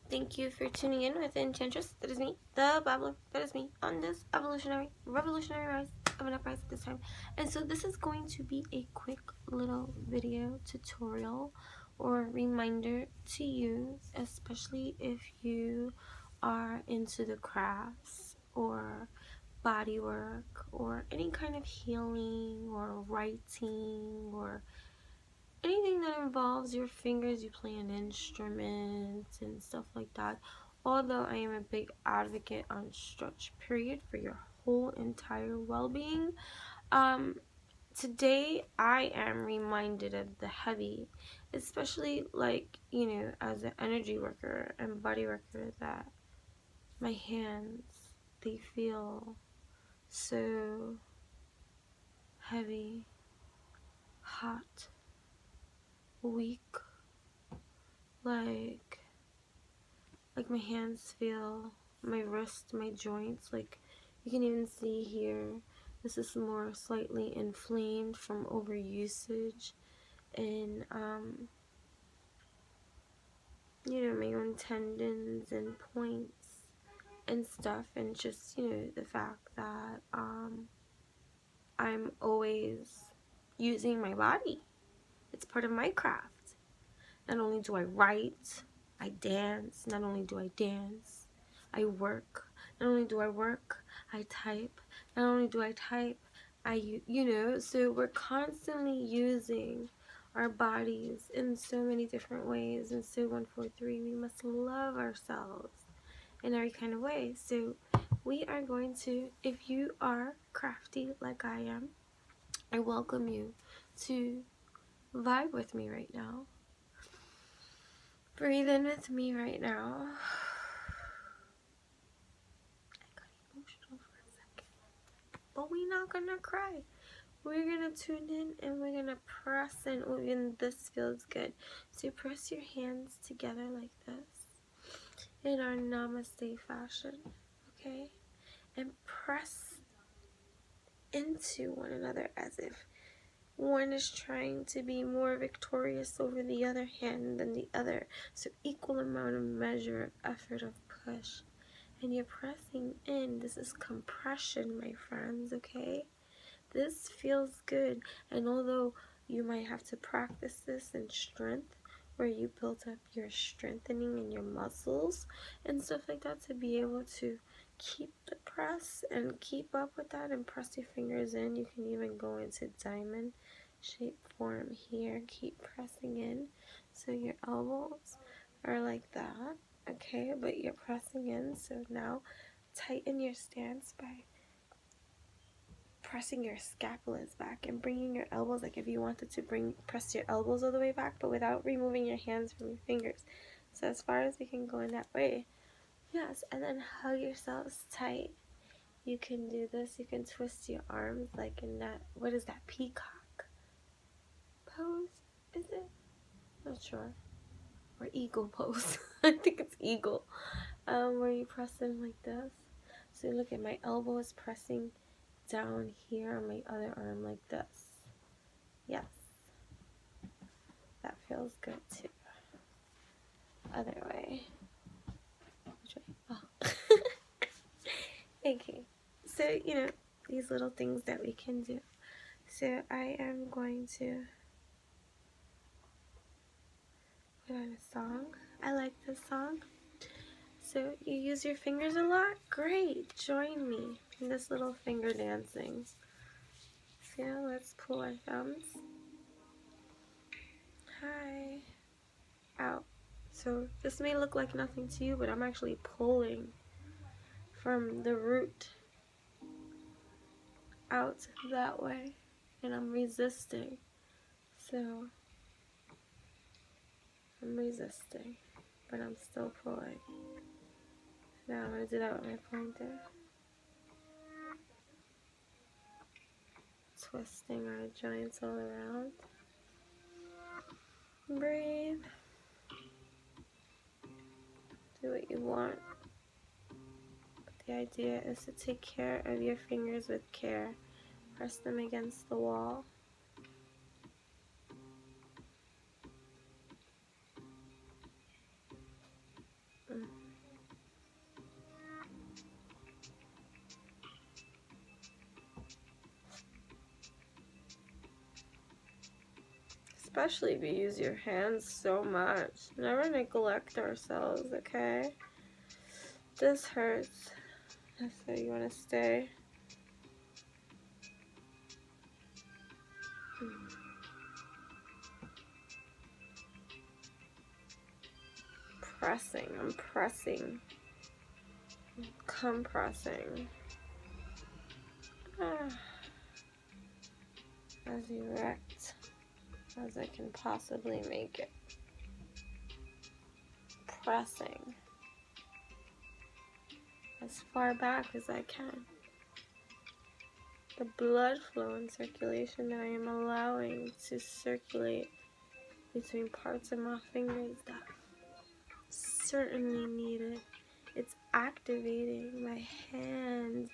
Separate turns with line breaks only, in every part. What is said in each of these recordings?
Thank you for tuning in with Enchantress. That is me, the Babbler. That is me on this revolutionary rise of an uprise at this time. And so this is going to be a quick little video tutorial or reminder to you, especially if you are into the crafts or body work or any kind of healing or writing or anything that involves your fingers. You play an instrument and stuff like that. Although I am a big advocate on stretch period for your whole entire well-being, today I am reminded of the heavy, especially like, as an energy worker and body worker, that my hands, they feel so heavy, hot, weak, like my hands feel, my wrist, my joints, like you can even see here, this is more slightly inflamed from overusage and my own tendons and points and stuff, and just the fact that I'm always using my body. It's part of my craft. Not only do I write, I dance. Not only do I dance, I work. Not only do I work, I type. Not only do I type, so we're constantly using our bodies in so many different ways. And so 143, we must love ourselves in every kind of way. So we are going to, if you are crafty like I am, I welcome you to vibe with me right now. Breathe in with me right now. I got emotional for a second. But we're not gonna cry. We're gonna tune in and we're gonna press in. Oh, and this feels good. So press your hands together like this in our namaste fashion. Okay? And press into one another as if one is trying to be more victorious over the other hand than the other. So equal amount of measure of effort, of push. And you're pressing in. This is compression, my friends, okay? This feels good. And although you might have to practice this in strength, where you build up your strengthening in your muscles and stuff like that, to be able to keep the press and keep up with that and press your fingers in. You can even go into diamond shape form here. Keep pressing in so your elbows are like that, okay? But you're pressing in. So now tighten your stance by pressing your scapulas back and bringing your elbows, like if you wanted to press your elbows all the way back, but without removing your hands from your fingers. So as far as you can go in that way. Yes, and then hug yourselves tight. You can do this. You can twist your arms like in that, what is that, peacock pose? Is it? Not sure. Or eagle pose. I think it's eagle. Where you press in like this. So look at my elbow is pressing down here on my other arm like this. Yes. That feels good too. Other way. Which way? Oh. Okay. So, these little things that we can do. So I am going to put on a song. I like this song. So you use your fingers a lot? Great. Join me in this little finger dancing. So let's pull our thumbs. Hi. Out. So this may look like nothing to you, but I'm actually pulling from the root out that way, and I'm resisting. So I'm resisting, but I'm still pulling. Now I'm going to do that with my pointer. Twisting our joints all around. Breathe. Do what you want. But the idea is to take care of your fingers with care. Press them against the wall. especially if you use your hands so much. Never neglect ourselves, okay? This hurts. So you want to stay? Pressing. I'm pressing. Compressing. As erect as I can possibly make it. Pressing as far back as I can. The blood flow and circulation that I am allowing to circulate between parts of my fingers that certainly need it. It's activating my hand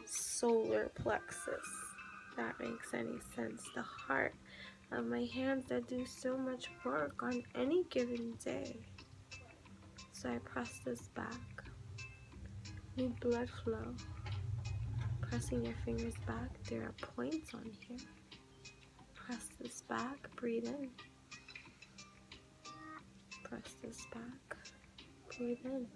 solar plexus. If that makes any sense. The heart of my hands that do so much work on any given day. So I press this back. New blood flow. Pressing your fingers back. There are points on here. Press this back. Breathe in. Press this back. Breathe in.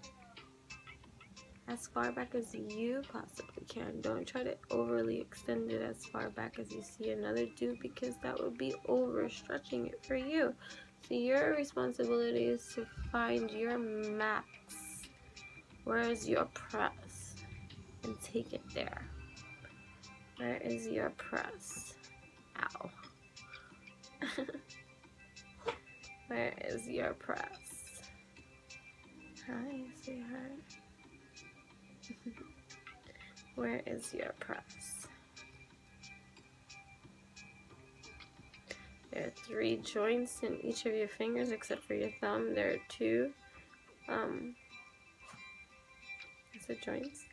As far back as you possibly can. Don't try to overly extend it as far back as you see another do, because that would be overstretching it for you. So your responsibility is to find your max. Where is your press? And take it there. Where is your press? Ow. Where is your press? Hi, sweetheart. Where is your press? There are 3 joints in each of your fingers except for your thumb. There are 2. Is it joints?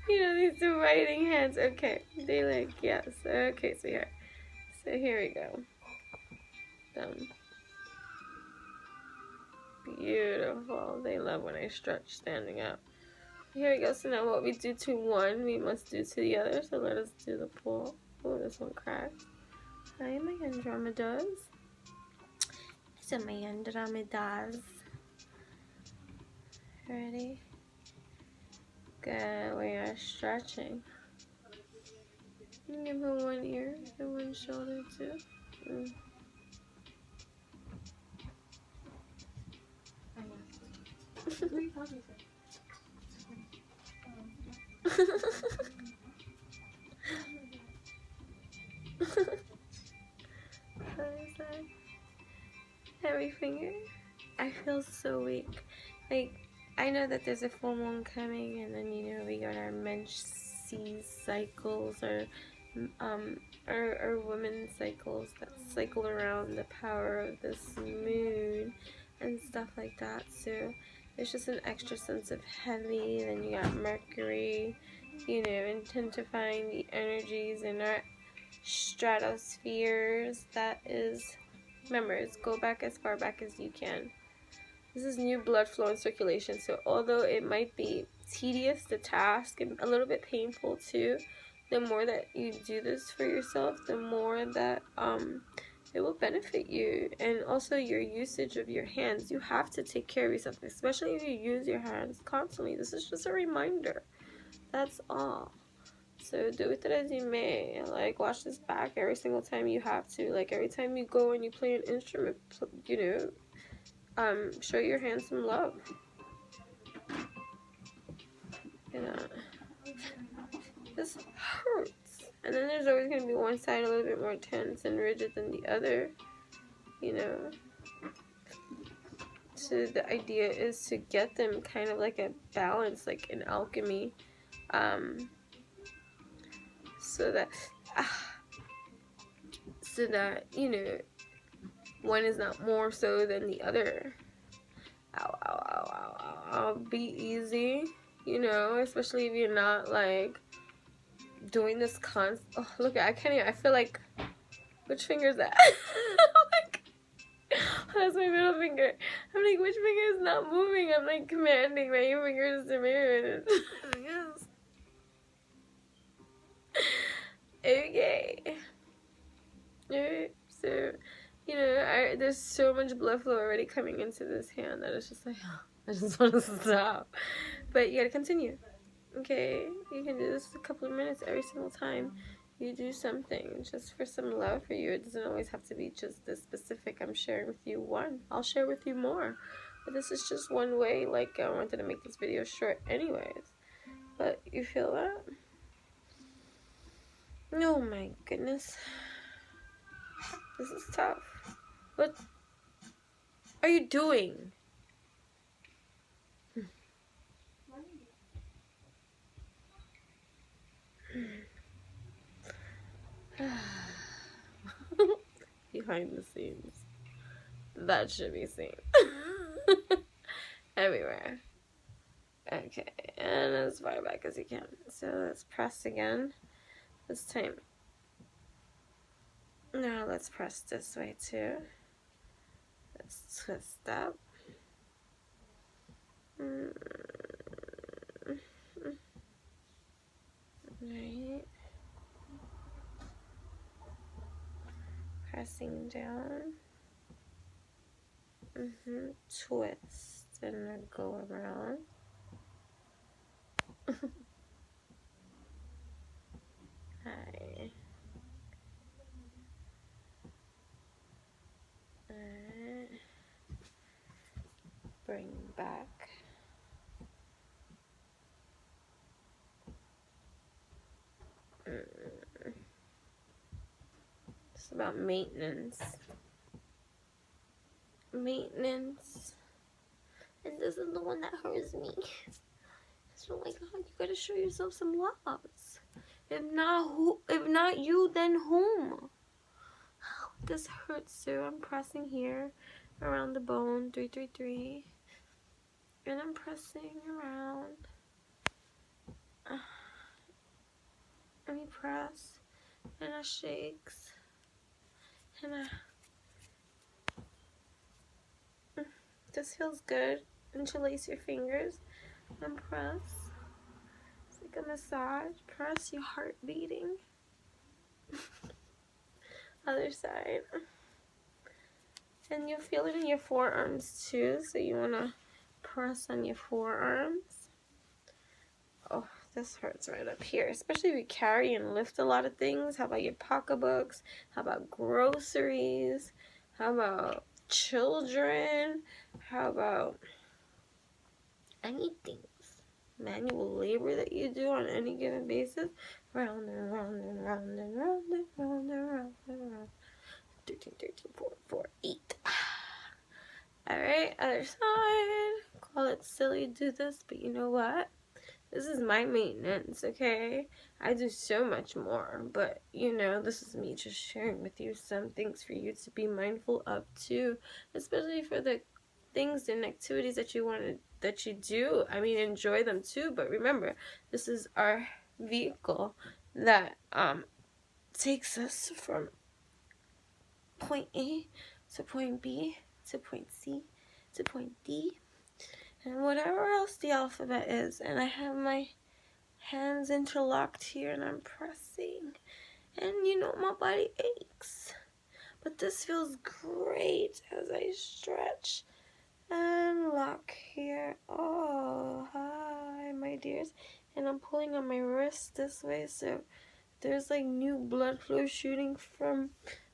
You know, these dividing hands. Okay, they like, yes. Okay, sweetheart. So here we go. Thumb. Beautiful. They love when I stretch standing up. Here we go. So now what we do to one, we must do to the other. So let us do the pull. Oh, this one cracked. Hi, my Andromedas. These are my Andromedas. Ready? Good. We are stretching. Give her one ear and one shoulder too. Heavy finger. I feel so weak. Like, I know that there's a full moon coming, and then, you know, we got our menses cycles, or women's cycles that cycle around the power of this moon and stuff like that. So there's just an extra sense of heavy. Then you got Mercury, you know, intensifying the energies in our stratospheres. That is, remember, it's go back as far back as you can. This is new blood flow and circulation. So although it might be tedious, the task, and a little bit painful too, the more that you do this for yourself, the more that it will benefit you. And also your usage of your hands. You have to take care of yourself, especially if you use your hands constantly. This is just a reminder. That's all. So do with it as you may. Like, watch this back every single time you have to. Like, every time you go and you play an instrument, you know, show your hands some love. You know, this hurts. And then there's always going to be one side a little bit more tense and rigid than the other, you know. So the idea is to get them kind of like a balance, like in alchemy, so that you know, one is not more so than the other. Ow, ow, ow, ow, ow, ow. Be easy, you know, especially if you're not like doing this oh, look, I can't even, I feel like, which finger is that? Like, that's my middle finger. I'm like, which finger is not moving? I'm like commanding my fingers to move. Yes. Okay. Alright, so, you know, there's so much blood flow already coming into this hand that it's just like, I just want to stop. But you gotta continue. Okay? You can do this a couple of minutes every single time you do something, just for some love for you. It doesn't always have to be just this specific. I'm sharing with you one. I'll share with you more. But this is just one way. Like, I wanted to make this video short anyways. But you feel that? Oh my goodness. This is tough. What are you doing? Behind the scenes. That should be seen. Everywhere. Okay, and as far back as you can. So let's press again. This time. Now let's press this way too. Let's twist up. Right. Pressing down. Twist and then go around. Hi. Bring back. It's about maintenance. Maintenance. And this is the one that hurts me. So, oh my God, you gotta show yourself some love. If not you, then whom? This hurts too. I'm pressing here around the bone, 333, and I'm pressing around. And we press, and it shakes, and this feels good. Interlace your fingers and press. It's like a massage. Press, your heart beating. Other side. And you'll feel it in your forearms too, so you want to press on your forearms. Oh, this hurts right up here, especially if you carry and lift a lot of things. How about your pocketbooks? How about groceries? How about children? How about anything? Manual labor that you do on any given basis. Round and round and round and round and round and round and round. 13, 13, 4, 4, 8. Alright, other side. Call it silly to do this, but you know what? This is my maintenance, okay? I do so much more, but you know, this is me just sharing with you some things for you to be mindful of too, especially for the things and activities that you do. I mean, enjoy them too, but remember, this is our vehicle that takes us from point A to point B to point C to point D and whatever else the alphabet is. And I have my hands interlocked here and I'm pressing, and you know, my body aches, but this feels great as I stretch and lock here. Oh, hi my dears. And I'm pulling on my wrist this way, so there's like new blood flow shooting from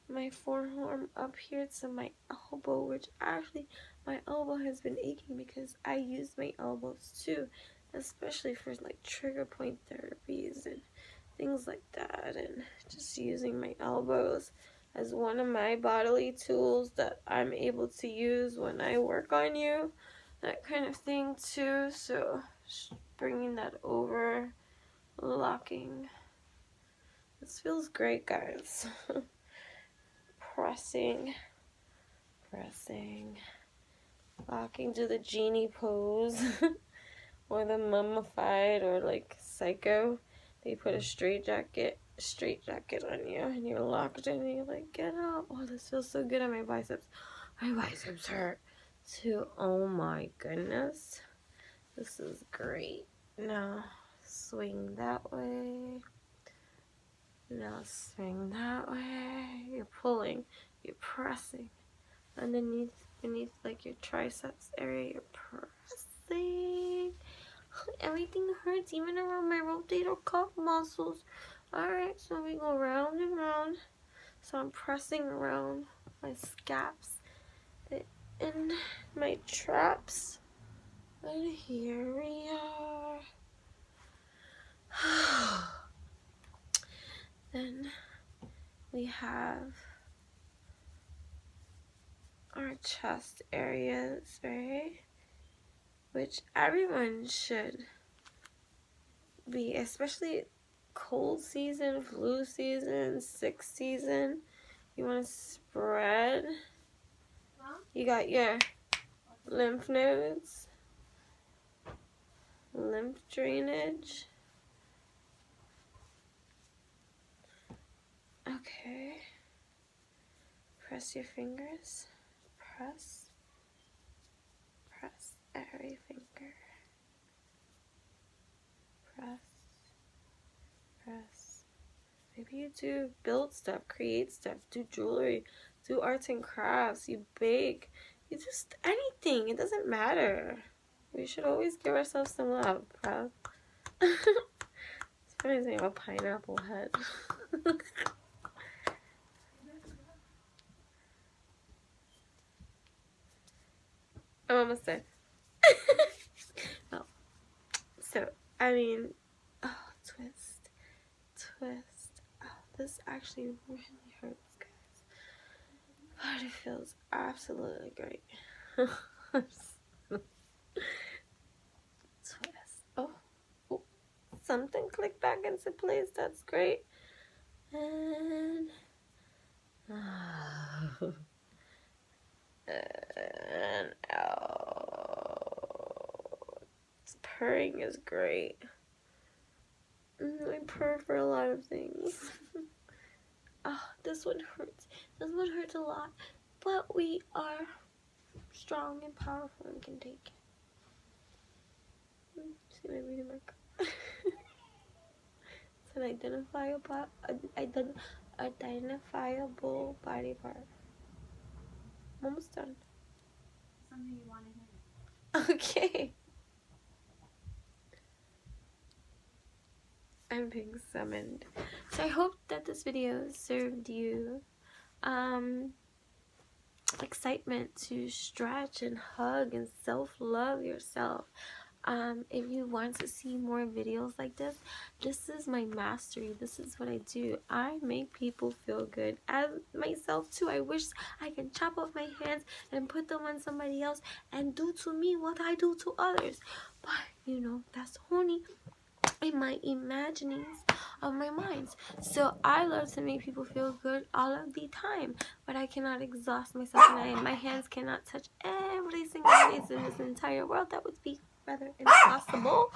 my forearm up here to my elbow, which actually my elbow has been aching because I use my elbows too, especially for like trigger point therapies and things like that, and just using my elbows as one of my bodily tools that I'm able to use when I work on you, that kind of thing too. So just bringing that over, locking. This feels great, guys. Pressing, locking to the genie pose, or the mummified, or like Psycho. They put a straight jacket on you, and you're locked in, and you're like, get out. Oh, this feels so good on my biceps. My biceps hurt too. Oh my goodness, this is great. Now swing that way. Now swing that way. You're pulling, you're pressing. Underneath, beneath like your triceps area, you're pressing. Everything hurts, even around my rotator cuff muscles. Alright, so we go round and round. So I'm pressing around my scaps and my traps. And here we are. Then we have our chest areas, right? Which everyone should be, especially cold season, flu season, sick season. You want to spread. You got your lymph nodes, lymph drainage. Okay. Press your fingers. Press. Press every finger. Press. Press. Maybe you do build stuff, create stuff, do jewelry, do arts and crafts, you bake, you just anything. It doesn't matter. We should always give ourselves some love, bro. This reminds me of a pineapple head. I'm almost there. Oh, so, I mean, oh, twist, twist. Oh, this actually really hurts, guys. But it feels absolutely great. Twist. Oh, oh, something clicked back into place. That's great. And and out. Purring is great. I purr for a lot of things. Oh, this one hurts. This one hurts a lot. But we are strong and powerful and can take it. See my reading mark. It's an identifiable body part. I'm almost done.
Something you want to hear.
Okay. I'm being summoned. So I hope that this video served you excitement to stretch and hug and self-love yourself. If you want to see more videos like this is my mastery. This is what I do. I make people feel good. As myself too, I wish I can chop off my hands and put them on somebody else and do to me what I do to others. But, you know, that's only in my imaginings of my minds. So I love to make people feel good all of the time, but I cannot exhaust myself, and my hands cannot touch every single place in this entire world. That would be rather impossible.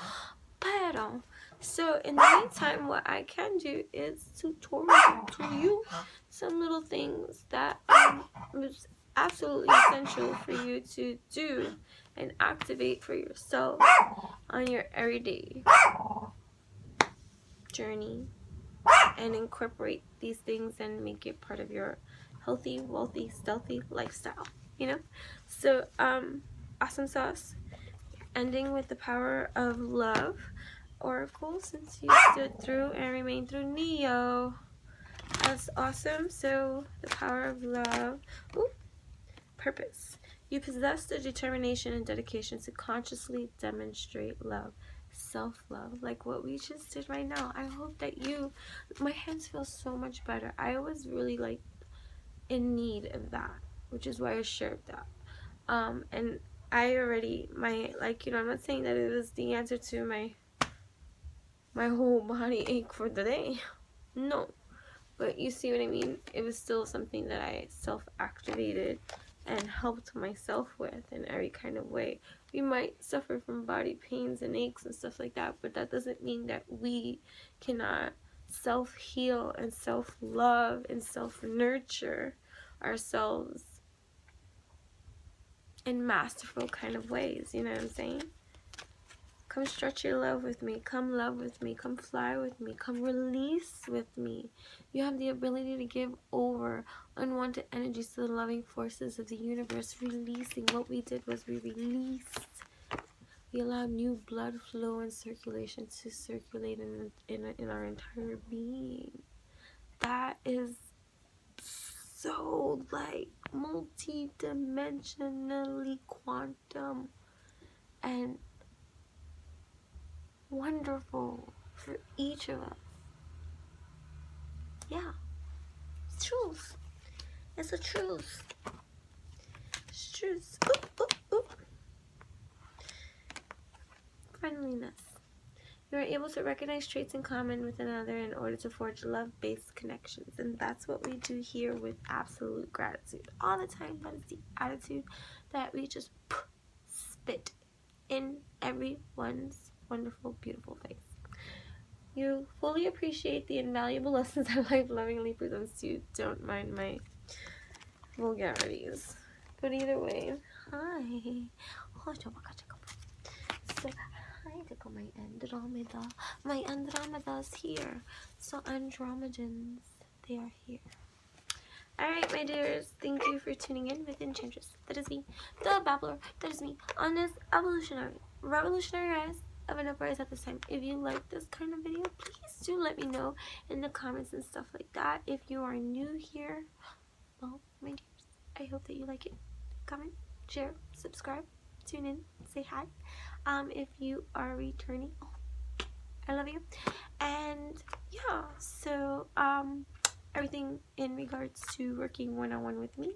Pero, so in the meantime, what I can do is tutorial to you some little things that was absolutely essential for you to do and activate for yourself on your everyday journey, and incorporate these things and make it part of your healthy, wealthy, stealthy lifestyle, you know? So, awesome sauce. Ending with the power of love oracle, since you stood through and remained through Neo. That's awesome. So, the power of love. Ooh, purpose. You possess the determination and dedication to consciously demonstrate love. Self-love, like what we just did right now. I hope that my hands feel so much better. I was really like in need of that, which is why I shared that. And I already, I'm not saying that it was the answer to my whole body ache for the day. No, but you see what I mean? It was still something that I self-activated and helped myself with in every kind of way. We might suffer from body pains and aches and stuff like that, but that doesn't mean that we cannot self-heal and self-love and self-nurture ourselves in masterful kind of ways, you know what I'm saying? Come stretch your love with me. Come love with me. Come fly with me. Come release with me. You have the ability to give over unwanted energies to the loving forces of the universe. Releasing. What we did was we released. We allowed new blood flow and circulation to circulate in our entire being. That is so like multi-dimensionally quantum and wonderful for each of us. Yeah, it's truth. It's a truth. It's truth. Oop, oop, oop. Friendliness. You are able to recognize traits in common with another in order to forge love-based connections. And that's what we do here with absolute gratitude. All the time, that is the attitude that we just spit in everyone's wonderful, beautiful face. You fully appreciate the invaluable lessons that life lovingly presents to you. Don't mind my vulgarities. But either way, hi. So, hi, tickle my Andromeda. My Andromeda's here. So, Andromedans, they are here. Alright, my dears, thank you for tuning in with Enchantress. That is me, the Babbler. That is me on this evolutionary, revolutionary rise of an uprise at this time. If you like this kind of video, please do let me know in the comments and stuff like that. If you are new here, well, my dears, I hope that you like it. Comment, share, subscribe, tune in, say hi. If you are returning, oh, I love you. And yeah, so everything in regards to working one-on-one with me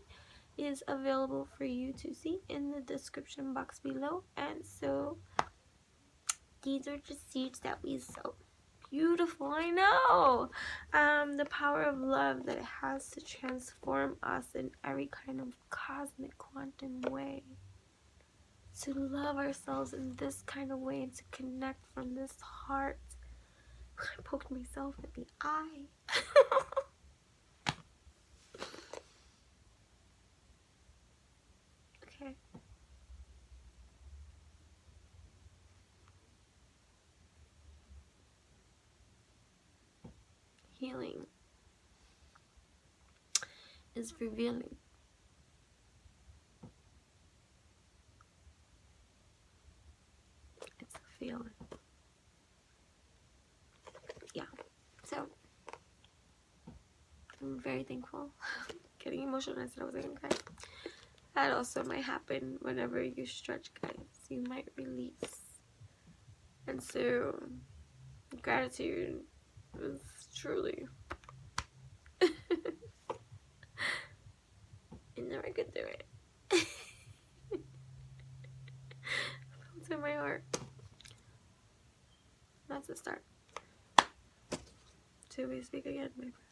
is available for you to see in the description box below. And so these are just seeds that we sow. Beautiful, I know. The power of love that it has to transform us in every kind of cosmic quantum way. To love ourselves in this kind of way and to connect from this heart. I poked myself in the eye. Okay. Healing is revealing. It's a feeling. Yeah. So I'm very thankful. Getting emotional, I said I was gonna cry. That also might happen whenever you stretch, guys. You might release. And so gratitude is truly I never could do it. It's in my heart. That's a start. Till we speak again, my friend.